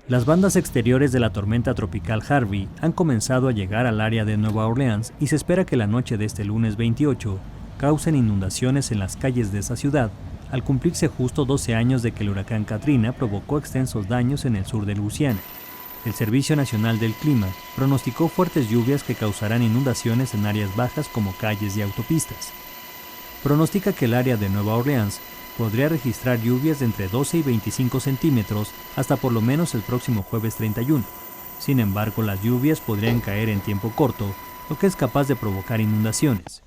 Las bandas exteriores de la tormenta tropical Harvey han comenzado a llegar al área de Nueva Orleans y se espera que la noche de este lunes 28 causen inundaciones en las calles de esa ciudad, al cumplirse justo 12 años de que el huracán Katrina provocó extensos daños en el sur de Luisiana. El Servicio Nacional del Clima pronosticó fuertes lluvias que causarán inundaciones en áreas bajas como calles y autopistas. Pronostica que el área de Nueva Orleans podría registrar lluvias de entre 12 y 25 centímetros hasta por lo menos el próximo jueves 31. Sin embargo, las lluvias podrían caer en tiempo corto, lo que es capaz de provocar inundaciones.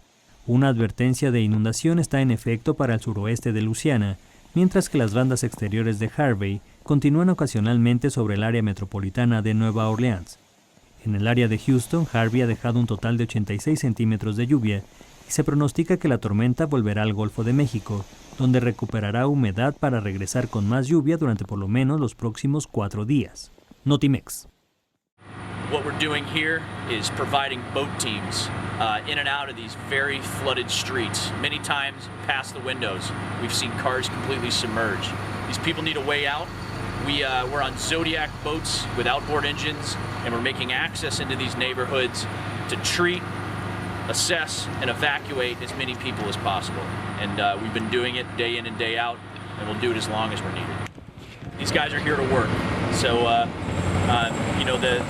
Una advertencia de inundación está en efecto para el suroeste de Luisiana, mientras que las bandas exteriores de Harvey continúan ocasionalmente sobre el área metropolitana de Nueva Orleans. En el área de Houston, Harvey ha dejado un total de 86 centímetros de lluvia y se pronostica que la tormenta volverá al Golfo de México, donde recuperará humedad para regresar con más lluvia durante por lo menos los próximos 4 días. Notimex. What we're doing here is providing boat teams in and out of these very flooded streets. Many times past the windows, we've seen cars completely submerged. These people need a way out. We're on Zodiac boats with outboard engines, and we're making access into these neighborhoods to treat, assess, and evacuate as many people as possible. And we've been doing it day in and day out, and we'll do it as long as we're needed. These guys are here to work. So,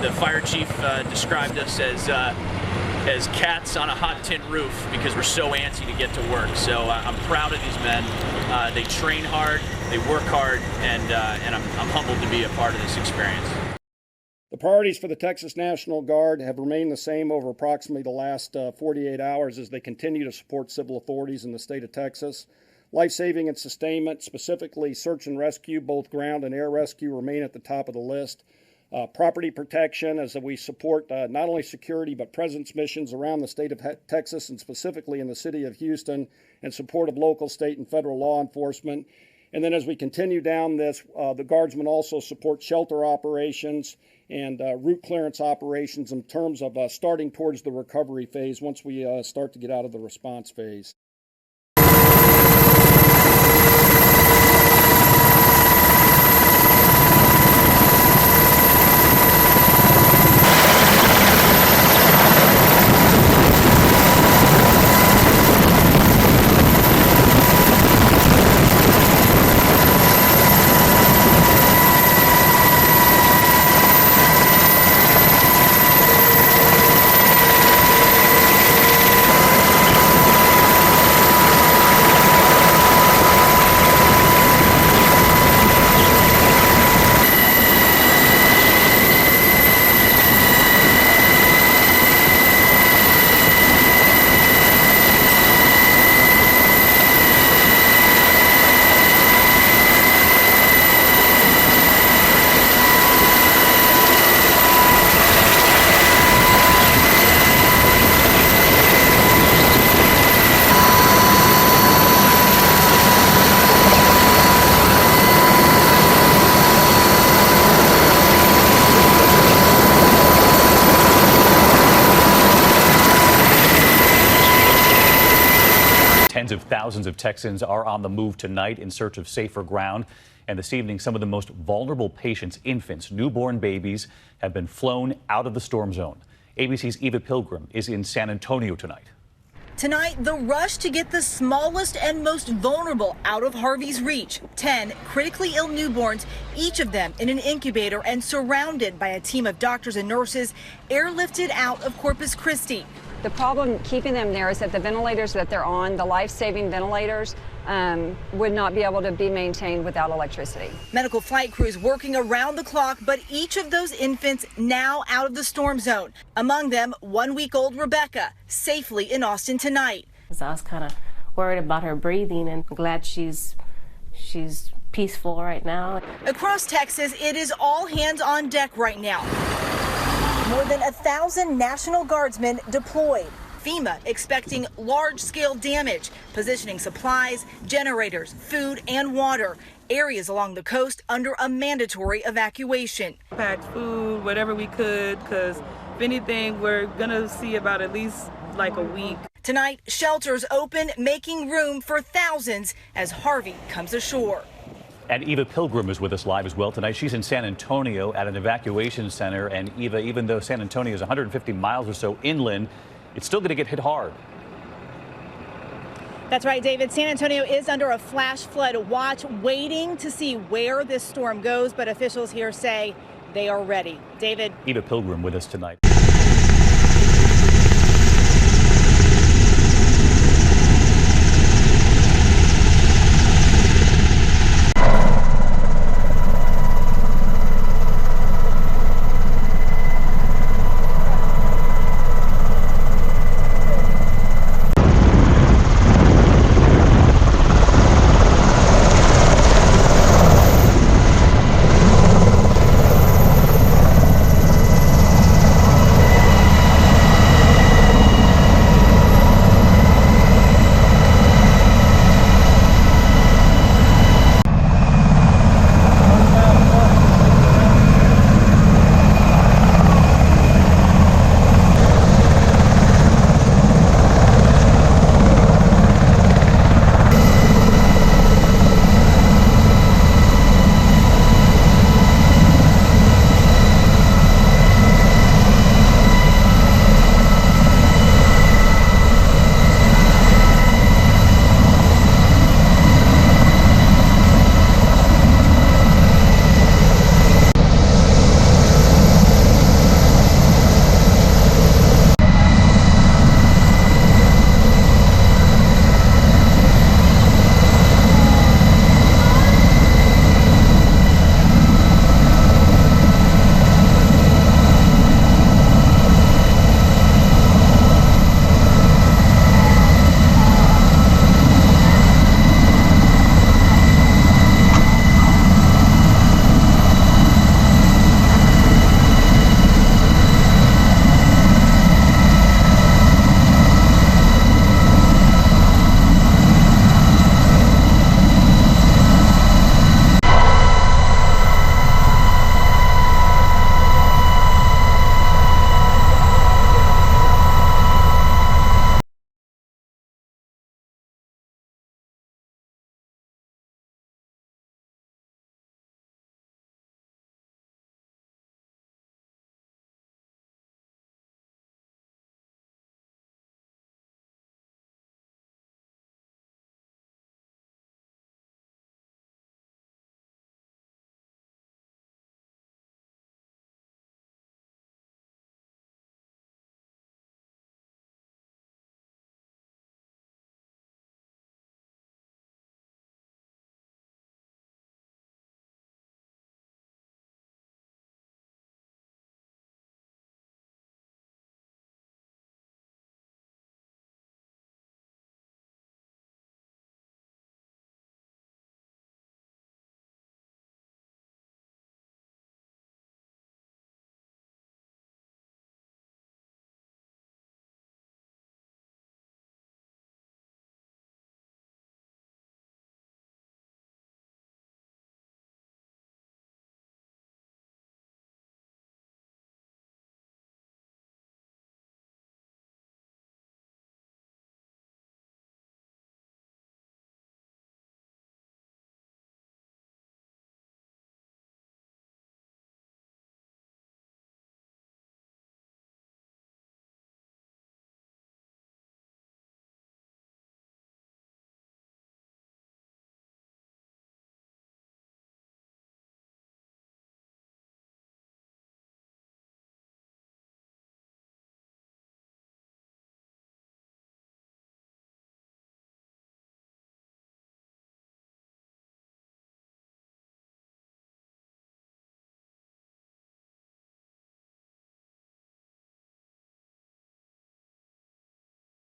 the fire chief described us as cats on a hot tin roof because we're so antsy to get to work. So I'm proud of these men. They train hard, they work hard, and I'm humbled to be a part of this experience. The priorities for the Texas National Guard have remained the same over approximately the last 48 hours as they continue to support civil authorities in the state of Texas. Life-saving and sustainment, specifically search and rescue, both ground and air rescue, remain at the top of the list. Property protection, as we support not only security but presence missions around the state of Texas and specifically in the city of Houston, and support of local, state, and federal law enforcement. And then as we continue down this, the Guardsmen also support shelter operations and route clearance operations in terms of starting towards the recovery phase once we start to get out of the response phase. Tens of thousands of Texans are on the move tonight in search of safer ground. And this evening, some of the most vulnerable patients, infants, newborn babies, have been flown out of the storm zone. ABC's Eva Pilgrim is in San Antonio tonight. Tonight, the rush to get the smallest and most vulnerable out of Harvey's reach. 10 critically ill newborns, each of them in an incubator and surrounded by a team of doctors and nurses airlifted out of Corpus Christi. The problem keeping them there is that the ventilators that they're on, the life-saving ventilators, would not be able to be maintained without electricity. Medical flight crews working around the clock, but each of those infants now out of the storm zone. Among them, 1-week-old Rebecca, safely in Austin tonight. I was kind of worried about her breathing, and I'm glad she's peaceful right now. Across Texas, it is all hands on deck right now. More than 1,000 National Guardsmen deployed. FEMA expecting large-scale damage, positioning supplies, generators, food, and water. Areas along the coast under a mandatory evacuation. Packed food, whatever we could, because if anything, we're going to see about at least like a week. Tonight, shelters open, making room for thousands as Harvey comes ashore. And Eva Pilgrim is with us live as well tonight. She's in San Antonio at an evacuation center. And Eva, even though San Antonio is 150 miles or so inland, it's still going to get hit hard. That's right, David. San Antonio is under a flash flood watch, waiting to see where this storm goes. But officials here say they are ready. David. Eva Pilgrim with us tonight.